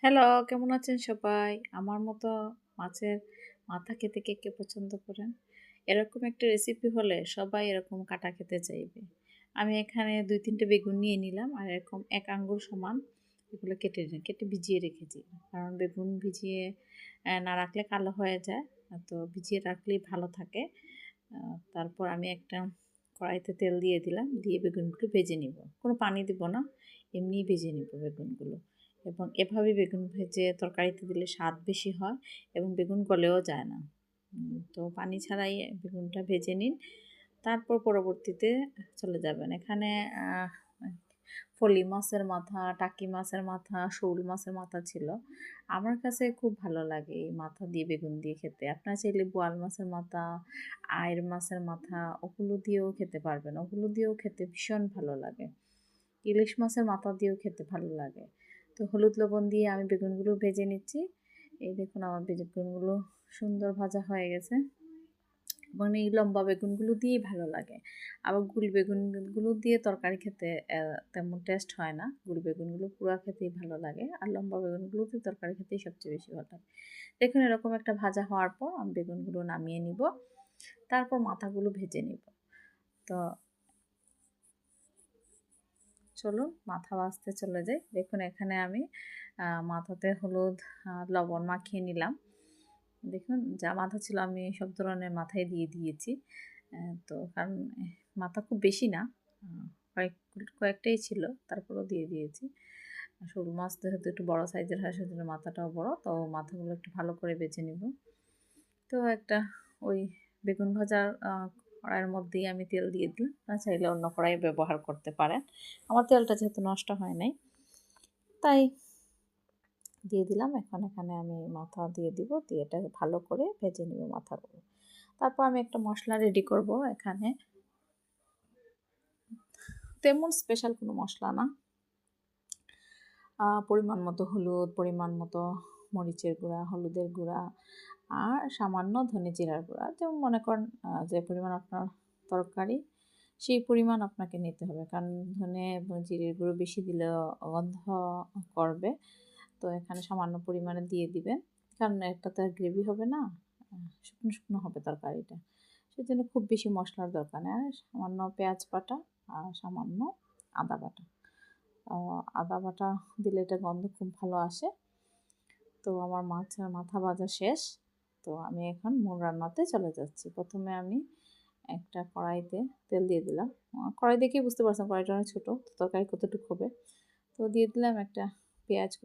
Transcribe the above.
Hello, কেমন আছেন সবাই? আমার মতো মাছের মাথা খেতে কে, কে পছন্দ করেন? এরকম একটা রেসিপি হলে সবাই এরকম কাটা খেতে চাইবে। আমি এখানে ২-৩ টে বেগুন নিয়ে নিলাম আর এরকম ১ আঙ্গুল সমান এগুলো কেটে ভিজিয়ে রেখেছি। কারণ বেগুন ভিজিয়ে না রাখলে কালো হয়ে যায়। তো ভিজিয়ে রাখলেই ভালো থাকে। তারপর আমি একটা কড়াইতে তেল দিয়ে দিলাম, দিয়ে বেগুনগুলো ভেজে নিব। কোনো পানি দিব না, এমনিই ভেজে নিব বেগুনগুলো। এবং এভাবে বেগুন ভেজে তরকারিতে দিলে স্বাদ বেশি হয় এবং বেগুন গলেও যায় না। তো পানি ছাড়াই বেগুনটা ভেজে নিন। তারপর পরবর্তীতে চলে যাবেন। এখানে ফলি মাছের মাথা, টাকি মাছের মাথা, শোল মাছের মাথা ছিল। আমার কাছে খুব ভালো লাগে এই মাথা দিয়ে বেগুন দিয়ে খেতে। আপনারা চাইলে বোয়াল মাছের মাথা, আইড় মাছের মাথা ওগুলো দিয়েও খেতে পারবেন। ওগুলো দিয়েও খেতে ভীষণ ভালো লাগে। ইলিশ মাছের মাথা দিয়েও খেতে ভালো লাগে। তো হলুদ লবণ দিয়ে আমি বেগুনগুলো ভেজে নিচ্ছি। এই দেখুন আমার বেগুনগুলো সুন্দর ভাজা হয়ে গেছে। এবং এই লম্বা বেগুনগুলো দিয়েই ভালো লাগে। আবার গুল বেগুনগুলো দিয়ে তরকারি খেতে তেমন টেস্ট হয় না। গুল বেগুনগুলো পুরা খেতেই ভালো লাগে। আর লম্বা বেগুনগুলো দিয়ে তরকারি খেতেই সবচেয়ে বেশি ভালো লাগে। দেখুন এরকম একটা ভাজা হওয়ার পর আমি বেগুনগুলো নামিয়ে নিব। তারপর মাথাগুলো ভেজে নিব। তো চলুন মাথা ভাজতে চলে যাই। দেখুন এখানে আমি মাথাতে হলুদ, লবণ মাখিয়ে নিলাম। দেখুন যা মাথা ছিল আমি সব ধরনের মাথায় দিয়ে দিয়েছি। তো কারণ মাথা খুব বেশি না, কয়েকটাই ছিল, তারপরেও দিয়ে দিয়েছি। শোল মাছ যেহেতু একটু বড় সাইজের হয় সেজন্য মাথাটাও বড়, তো মাথাগুলো একটু ভালো করে বেছে নিব। তো একটা ওই বেগুন ভাজার কড়াইয়ের মধ্যেই আমি তেল দিয়ে দিলাম। আপনারা চাইলে অন্য কড়াই ব্যবহার করতে পারেন। আমার তেলটা যেহেতু নষ্ট হয় নাই তাই দিয়ে দিলাম। এখন এখানে আমি মাথা দিয়ে দিব, দিয়ে এটা ভালো করে ভেজে নেব মাথাগুলো। তারপর আমি একটা মশলা রেডি করব। এখানে তেমন স্পেশাল কোনো মশলা না, পরিমাণ মতো হলুদ, পরিমাণ মতো মরিচের গুঁড়া, হলুদের গুঁড়া আর সামান্য ধনে জিরার গুঁড়া। যেমন মনে করেন যে পরিমাণ আপনার তরকারি সেই পরিমাণ আপনাকে নিতে হবে, কারণ ধনে এবং জিরের গুঁড়ো বেশি দিলে গন্ধ করবে। তো এখানে সামান্য পরিমাণে দিয়ে দিবেন, কারণ একটা তো আর গ্রেভি হবে না, শুকনো শুকনো হবে তরকারিটা। সেজন্য খুব বেশি মশলার দরকার নেই। আর সামান্য পেঁয়াজ বাটা আর সামান্য আদা বাটা। আদা বাটা দিলে এটা গন্ধ খুব ভালো আসে। তো আমার মাছের মাথা ভাজা শেষ। তো আমি এখন মূল রান্নাতে চলে যাচ্ছি। প্রথমে আমি একটা কড়াইতে তেল দিয়ে দিলাম। কড়াই দেখেই বুঝতে পারছেন কড়াইটা অনেক ছোটো, তরকারি কতটুকু হবে। তো দিয়ে দিলাম একটা পেঁয়াজ